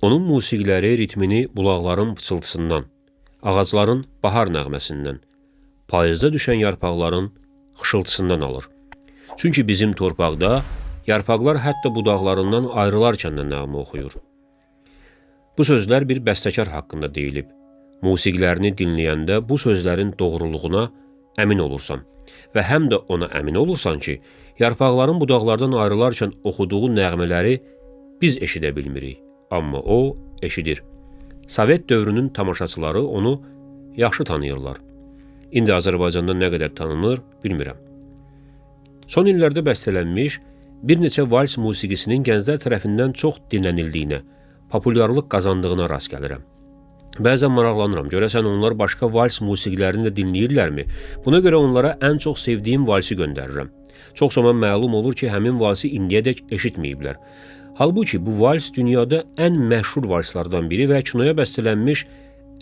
Onun musiqiləri ritmini bulaqların pıçıltısından, ağacların bahar nəğməsindən, payızda düşən yarpaqların xışıltısından alır. Çünki bizim torpaqda yarpaqlar hətta budaqlarından ayrılarkən də nəğmə oxuyur. Bu sözlər bir bəstəkar haqqında deyilib. Musiqilərini dinləyəndə bu sözlərin doğruluğuna əmin olursan və həm də ona əmin olursan ki, yarpaqların budaqlardan ayrılarkən oxuduğu nəğmələri biz eşidə bilmirik, amma o eşidir. Sovet dövrünün tamaşaçıları onu yaxşı tanıyırlar. İndi Azərbaycanda nə qədər tanınır, bilmirəm. Son illərdə bəstələnmiş bir neçə vals musiqisinin gənclər tərəfindən çox dinlənildiyinə, populyarlıq qazandığına rast gəlirəm. Bəzən maraqlanıram, görəsən onlar başqa vals musiqilərini də dinləyirlərmi? Buna görə onlara ən çox sevdiyim valsi göndərirəm. Çox zaman məlum olur ki, həmin valsi indiyədək eşitməyiblər. Halbuki bu vals dünyada ən məşhur valslardan biri və kinoya bəstələnmiş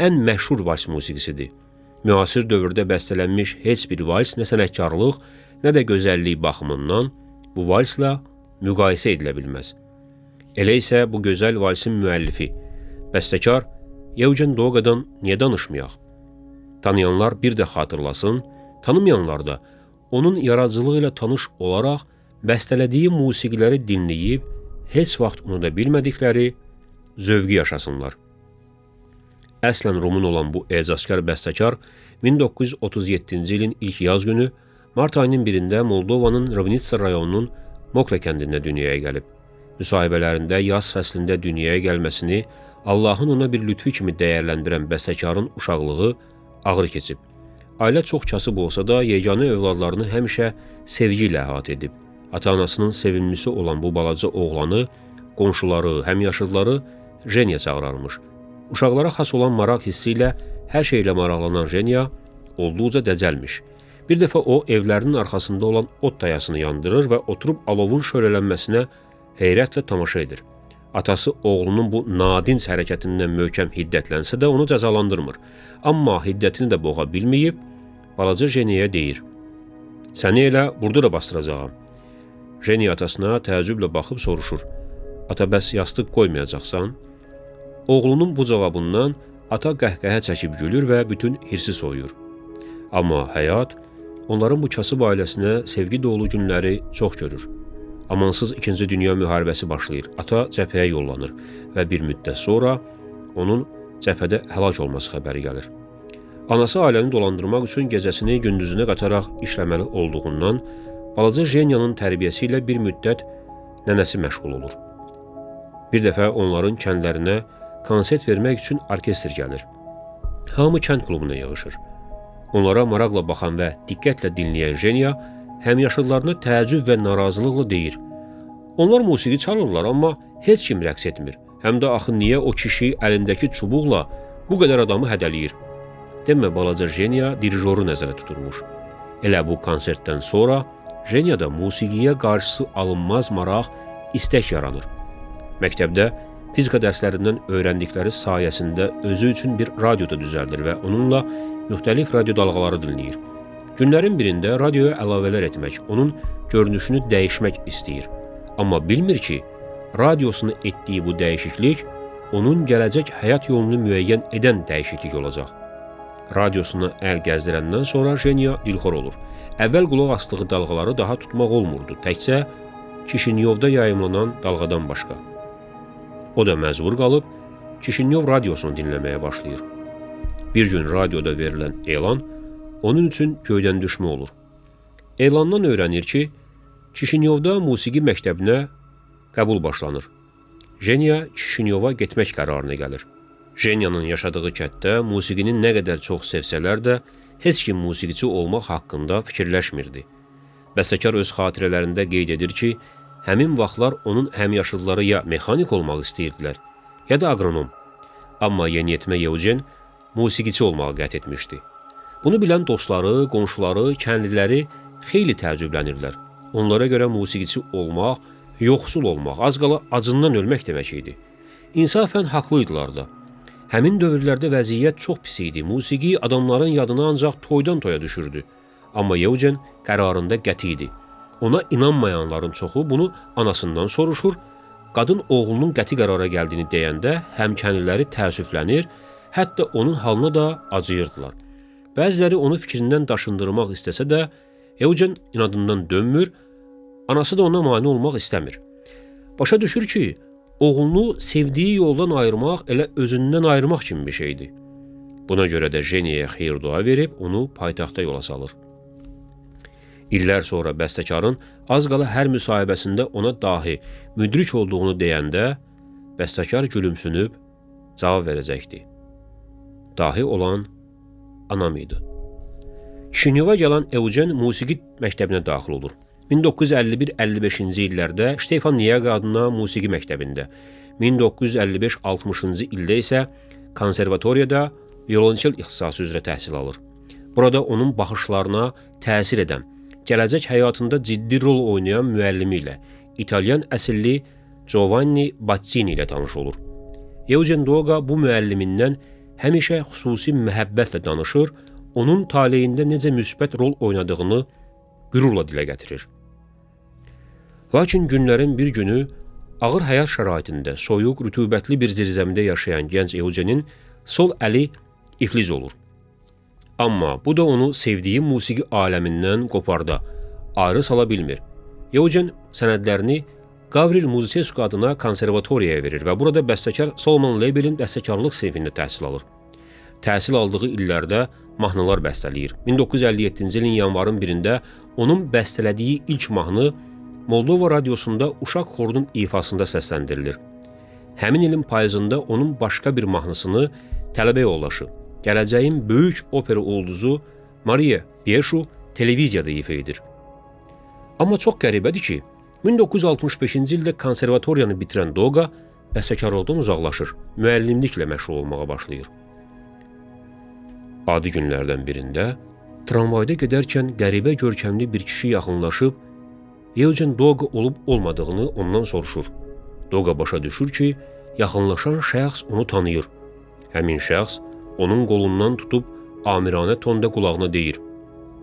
ən məşhur vals musiqisidir. Müasir dövrdə bəstələnmiş heç bir vals nə sənətkarlıq, nə də gözəllik baxımından bu valsla müqayisə edilə bilməz. Elə isə bu gözəl valsin müəllifi, bəstəkar Yevgen Doqadan niyə danışmayaq? Tanıyanlar bir də xatırlasın, tanımayanlar da onun yaradıcılığı ilə tanış olaraq bəstələdiyi musiqiləri dinləyib, heç vaxt unuda bilmədikləri zövqü yaşasınlar. Əslən Rumun olan bu ecazkar bəstəkar 1937-ci ilin ilk yaz günü mart ayının birində Moldovanın Rivnitsa rayonunun Mokra kəndində dünyaya gəlib. Müsahibələrində yaz fəslində dünyaya gəlməsini Allahın ona bir lütfi kimi dəyərləndirən bəstəkarın uşaqlığı ağır keçib. Ailə çox kasıb olsa da yeganə övladlarını həmişə sevgi ilə əhatə edib. Ata-anasının sevimlisi olan bu balaca oğlanı, qonşuları, həmyaşıdları Jenya çağırarmış. Uşaqlara xas olan maraq hissi ilə hər şeylə maraqlanan Jenya olduqca dəcəlmiş. Bir dəfə o evlərinin arxasında olan ot tayasını yandırır və oturub alovun şölələnməsinə heyrətlə tamaşa edir. Atası oğlunun bu nadinc hərəkətindən möhkəm hiddətlənsə də onu cəzalandırmır. Amma hiddətini də boğa bilməyib, balaca Jenyaya deyir: "Səni elə burada da bastıracağam." Jenya atasına təəccüblə baxıb soruşur: "Ata, bəs yastıq qoymayacaqsan?" Oğlunun bu cavabından ata qəhqəhə çəkib gülür və bütün hirsi soyuyur. Amma həyat onların bu kasıb ailəsinə sevgi dolu günləri çox görür. Amansız 2-ci Dünya müharibəsi başlayır. Ata cəbhəyə yollanır və bir müddət sonra onun cəbhədə həlak olması xəbəri gəlir. Anası ailəni dolandırmaq üçün gecəsini gündüzünə qataraq işləməli olduğundan balaca Jenyanın tərbiyəsi ilə bir müddət nənəsi məşğul olur. Bir dəfə onların kəndlərinə konsert vermək üçün orkestr gəlir. Hamı kənd klubuna yığışır. Onlara maraqla baxan və diqqətlə dinləyən Jenya həmyaşıdlarına təəccüb və narazılıqla deyir: "Onlar musiqi çalırlar, amma heç kim rəqs etmir. Həm də axı niyə o kişi əlindəki çubuqla bu qədər adamı hədələyir?" Demə balaca Jenya dirijoru nəzərə tuturmuş. Elə bu konsertdən sonra Jenyada musiqiyə qarşısı alınmaz maraq, istək yaranır. Məktəbdə fizika dərslərindən öyrəndikləri sayəsində özü üçün bir radioda düzəldir və onunla müxtəlif radio dalğaları dinləyir. Günlərin birində radioya əlavələr etmək, onun görünüşünü dəyişmək istəyir. Amma bilmir ki, radiosuna etdiyi bu dəyişiklik onun gələcək həyat yolunu müəyyən edən dəyişiklik olacaq. Radiosuna əl gəzdirəndən sonra Jenya dilxor olur. Əvvəl qulaq asdığı dalğaları daha tutmaq olmurdu, təkcə Kişinyovda yayımlanan dalğadan başqa. O da məcbur qalıb Kişinyov radiosunu dinləməyə başlayır. Bir gün radioda verilən elan onun üçün göydən düşmə olur. Elandan öyrənir ki, Kişinyovda musiqi məktəbinə qəbul başlanır. Jenya Kişinyova getmək qərarına gəlir. Jenyanın yaşadığı kənddə musiqinin nə qədər çox sevsələr də, heç kim musiqiçi olmaq haqqında fikirləşmirdi. Bəstəkar öz xatirələrində qeyd edir ki, həmin vaxtlar onun həmyaşıdları ya mexanik olmaq istəyirdilər, ya da aqronom. Amma yeniyetmə Yevgen musiqiçi olmağı qət etmişdi. Bunu bilən dostları, qonşuları, kəndliləri xeyli təəccüblənirlər. Onlara görə musiqiçi olmaq, yoxsul olmaq, az qala acından ölmək demək idi. İnsafən haqlıydılar da. Həmin dövrlərdə vəziyyət çox pis idi. Musiqi adamların yadına ancaq toydan toya düşürdü. Amma Yevgen qərarında qəti idi. Ona inanmayanların çoxu bunu anasından soruşur. Qadın oğlunun qəti qərara gəldiyini deyəndə həmkənliləri təəssüflənir, hətta onun halına da acıyırdılar. Bəziləri onu fikrindən daşındırmaq istəsə də, Eugen inadından dönmür, anası da ona mane olmaq istəmir. Başa düşür ki, oğlunu sevdiyi yoldan ayırmaq elə özündən ayırmaq kimi bir şeydir. Buna görə də Jenny'yə xeyir-dua verib onu paytaxta yola salır. İllər sonra bəstəkarın az qala hər müsahibəsində ona dahi müdrik olduğunu deyəndə, bəstəkar gülümsünüb cavab verəcəkdi. Dahi olan anam idi. Şinyova gələn Eugen musiqi məktəbinə daxil olur. 1951-55-ci illərdə Stefan Niyaga adına musiqi məktəbində, 1955-60-cı ildə isə konservatoriyada violonçel ixtisası üzrə təhsil alır. Burada onun baxışlarına təsir edən, gələcək həyatında ciddi rol oynayan müəllimi ilə, İtalyan əsilli Giovanni Baccini ilə tanış olur. Eugen Doga bu müəllimindən həmişə xüsusi məhəbbətlə danışır, onun taleyində necə müsbət rol oynadığını qürurla dilə gətirir. Lakin günlərin bir günü ağır həyat şəraitində soyuq, rütubətli bir zirzəmdə yaşayan gənc Eugenin sol əli iflic olur. Amma bu da onu sevdiyi musiqi aləmindən qoparda, ayrı sala bilmir. Eugen sənədlərini Gavril Muzescu adına konservatoriyaya verir və burada bəstəkar Solomon Lebelin bəstəkarlıq sinfində təhsil alır. Təhsil aldığı illərdə mahnılar bəstələyir. 1957-ci ilin yanvarın 1-də onun bəstələdiyi ilk mahnı Moldova radiosunda uşaq xorunun ifasında səsləndirilir. Həmin ilin payızında onun başqa bir mahnısını tələbə yoldaşı, gələcəyin böyük opera ulduzu Maria Bieşu televiziyada ifa edir. Amma çox qəribədir ki, 1965-ci ildə konservatoriyanı bitirən Doga bəstəkarlıqdan uzaqlaşır, müəllimliklə məşğul olmağa başlayır. Adi günlərdən birində tramvayda gedərkən qəribə görkəmli bir kişi yaxınlaşıb Eugen Doga olub-olmadığını ondan soruşur. Doga başa düşür ki, yaxınlaşan şəxs onu tanıyır. Həmin şəxs onun qolundan tutub amiranə tonda qulağına deyir: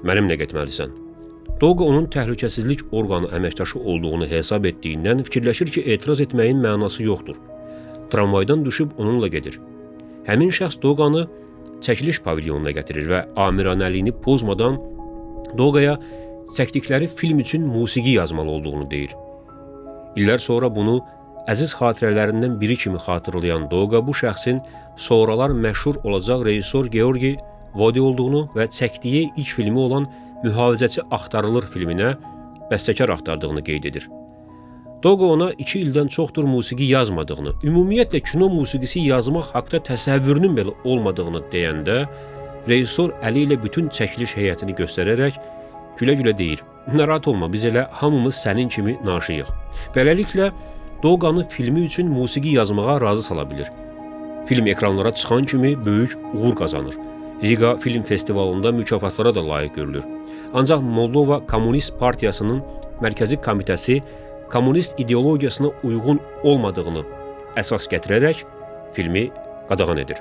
"Mənimlə getməlisən." Doga onun təhlükəsizlik orqanı əməkdaşı olduğunu hesab etdiyindən fikirləşir ki, etiraz etməyin mənası yoxdur. Tramvaydan düşüb onunla gedir. Həmin şəxs Doganı çəkiliş pavilyonuna gətirir və amiranəliyini pozmadan Dogaya çəkdikləri film üçün musiqi yazmalı olduğunu deyir. İllər sonra bunu əziz xatirələrindən biri kimi xatırlayan Doga bu şəxsin sonralar məşhur olacaq rejissor Georgi Vodi olduğunu və çəkdiyi ilk filmi olan Mühafizəçi Axtarılır filminə bəstəkar axtardığını qeyd edir. Doga ona 2 ildən çoxdur musiqi yazmadığını, ümumiyyətlə kino musiqisi yazmaq haqda təsəvvürünün belə olmadığını deyəndə, rejissor əli ilə bütün çəkiliş heyətini göstərərək gülə-gülə deyir: "Narahat olma, biz elə hamımız sənin kimi naşıyıq." Beləliklə, Doganı filmi üçün musiqi yazmağa razı sala bilir. Film ekranlara çıxan kimi böyük uğur qazanır. Riga Film Festivalında mükafatlara da layiq görülür. Ancaq Moldova Komünist Partiyasının Mərkəzi Komitəsi komünist ideologiyasına uyğun olmadığını əsas gətirərək filmi qadağan edir.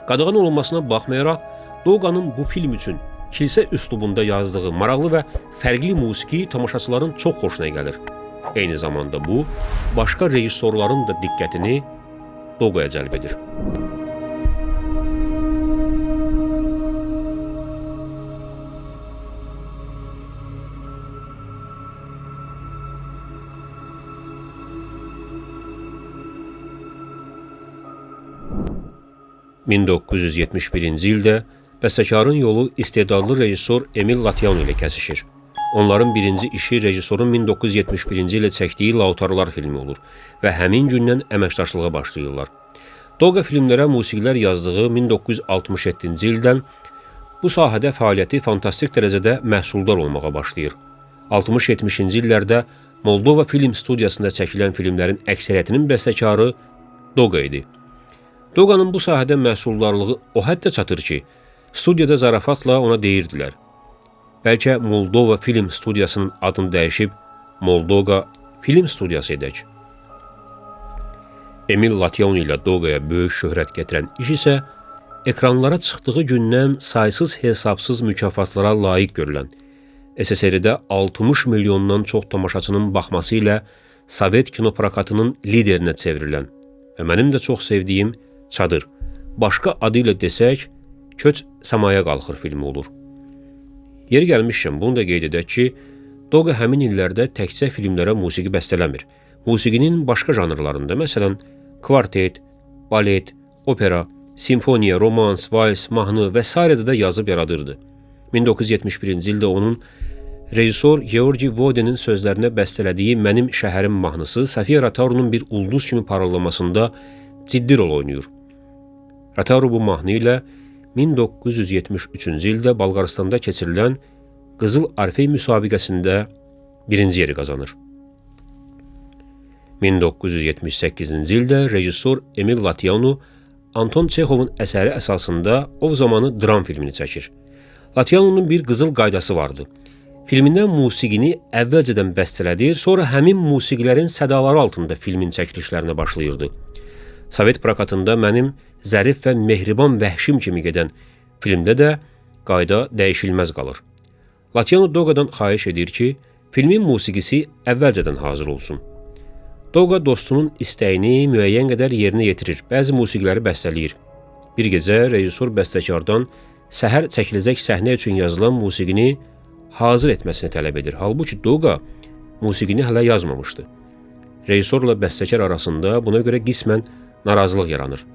Qadağan olunmasına baxmayaraq, Doganın bu film üçün kilsə üslubunda yazdığı maraqlı və fərqli musiqi tamaşaçıların çox xoşuna gəlir. Eyni zamanda bu, başqa rejissorların da diqqətini Dogaya cəlb edir. ...1971-ci ildə bəstəkarın yolu istedadlı rejissor Emil Latyan ilə kəsişir. Onların birinci işi rejissorun 1971-ci ilə çəkdiyi Lautarlar filmi olur və həmin gündən əməkdaşlığa başlayırlar. Doga filmlərə musiqilər yazdığı 1967-ci ildən bu sahədə fəaliyyəti fantastik dərəcədə məhsuldar olmağa başlayır. 60-70-ci illərdə Moldova Film Studiyasında çəkilən filmlərin əksəriyyətinin bəstəkarı Doga idi. Doganın bu sahədə məhsuldarlığı o həddə çatır ki, studiyada zarafatla ona deyirdilər: "Bəlkə Moldova Film Studiyasının adını dəyişib Moldova Film Studiyası edək." Emil Latyan ilə Dogaya böyük şöhrət gətirən iş isə ekranlara çıxdığı gündən saysız hesabsız mükafatlara layiq görülən SSR-də 60 milyondan çox tamaşaçının baxması ilə Sovet kinoprokatının liderinə çevrilən və mənim də çox sevdiyim Çadır, başqa adı ilə desək, Köç Səmaya Qalxır filmi olur. Yeri gəlmişkən, bunu da qeyd edək ki, Doqa həmin illərdə təkcə filmlərə musiqi bəstələmir. Musiqinin başqa janrlarında, məsələn, kvartet, balet, opera, simfoniya, romans, vals, mahnı və s. də yazıb yaradırdı. 1971-ci ildə onun rejissor Georgi Vodenin sözlərinə bəstələdiyi Mənim şəhərim mahnısı Sofiya Rotaru'nun bir ulduz kimi parıldamasında ciddi rol oynayır. Rotaru bu mahnı ilə 1973-cü ildə Bolqarıstanda keçirilən Qızıl Orfey müsabiqəsində birinci yeri qazanır. 1978-ci ildə rejissor Emil Latyanu Anton Çexovun əsəri əsasında o zamanı dram filmini çəkir. Latyanunun bir qızıl qaydası vardı. Filmindən musiqini əvvəlcədən bəstələdir, sonra həmin musiqilərin sədaları altında filmin çəkilişlərinə başlayırdı. Sovet prokatında Mənim zərif və mehriban vəhşim kimi gedən filmdə də qayda dəyişilməz qalır. Latyanu Doqadan xahiş edir ki, filmin musiqisi əvvəlcədən hazır olsun. Doqa dostunun istəyini müəyyən qədər yerinə yetirir, bəzi musiqiləri bəstələyir. Bir gecə rejissor bəstəkardan səhər çəkiləcək səhnə üçün yazılan musiqini hazır etməsini tələb edir. Halbuki Doqa musiqini hələ yazmamışdı. Rejissorla bəstəkar arasında buna görə qismən narazılıq yaranır.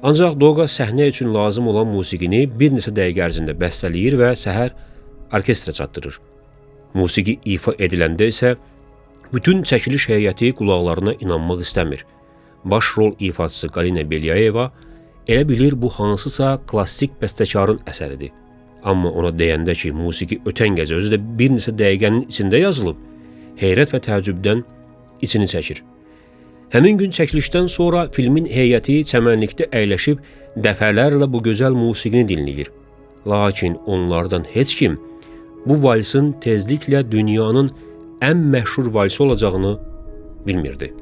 Ancaq Doqa səhnə üçün lazım olan musiqini bir neçə dəqiqə ərzində bəstələyir və səhər orkestra çatdırır. Musiqi ifa ediləndə isə bütün çəkiliş heyəti qulaqlarına inanmaq istəmir. Baş rol ifaçısı Galina Belyayeva elə bilir bu hansısa klassik bəstəkarın əsəridir. Amma ona deyəndə ki, musiqi ötən gecə özü də bir neçə dəqiqənin içində yazılıb, heyrət və təəccübdən içini çəkir. Həmin gün çəkilişdən sonra filmin heyəti çəmənlikdə əyləşib dəfələrlə bu gözəl musiqini dinləyir. Lakin onlardan heç kim bu valsın tezliklə dünyanın ən məşhur valsi olacağını bilmirdi.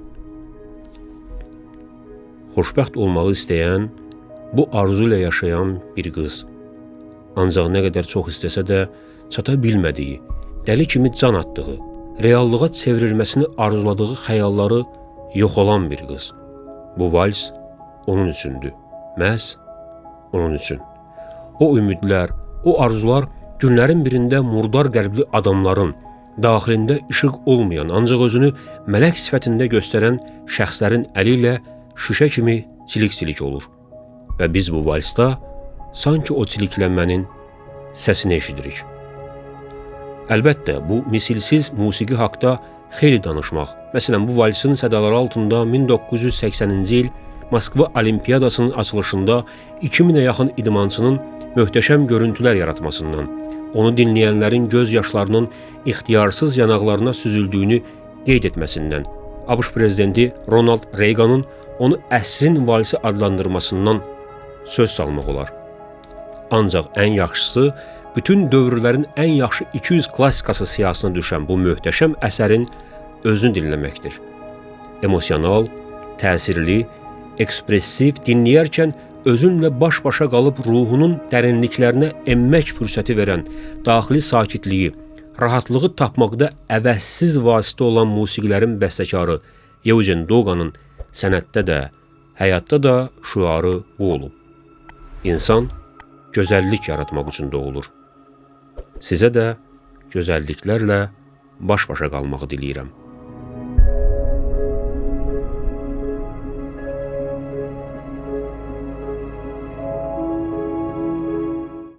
Xoşbəxt olmağı istəyən, bu arzu ilə yaşayan bir qız. Ancaq nə qədər çox istəsə də çata bilmədiyi, dəli kimi can atdığı, reallığa çevrilməsini arzuladığı xəyalları yox olan bir qız. Bu vals onun üçündür, məhz onun üçün. O ümidlər, o arzular günlərin birində murdar qəlbli adamların, daxilində işıq olmayan, ancaq özünü mələk sifətində göstərən şəxslərin əli ilə şüşə kimi çilik-çilik olur. Və biz bu valsda sanki o çiliklənmənin səsini eşidirik. Əlbəttə, bu misilsiz musiqi haqda xeyli danışmaq. Məsələn, bu valsin sədaları altında 1980-ci il Moskva Olimpiyadasının açılışında 2000-ə yaxın idmançının möhtəşəm görüntülər yaratmasından, onu dinləyənlərin göz yaşlarının ixtiyarsız yanaqlarına süzüldüyünü qeyd etməsindən, ABŞ prezidenti Ronald Reaganın onu əsrin valsi adlandırmasından söz salmaq olar. Ancaq ən yaxşısı, bütün dövrlərin ən yaxşı 200 klassikası siyahısına düşən bu möhtəşəm əsərin özünü dinləməkdir. Emosional, təsirli, ekspressiv, dinləyərkən özünlə baş-başa qalıb ruhunun dərinliklərinə emmək fürsəti verən, daxili sakitliyi, rahatlığı tapmaqda əvəzsiz vasitə olan musiqilərin bəstəkarı Yevgen Doqanın sənətdə də, həyatda da şüarı bu olub. İnsan gözəllik yaratmaq üçün doğulur. Sizə də gözəlliklərlə baş-başa qalmağı diləyirəm.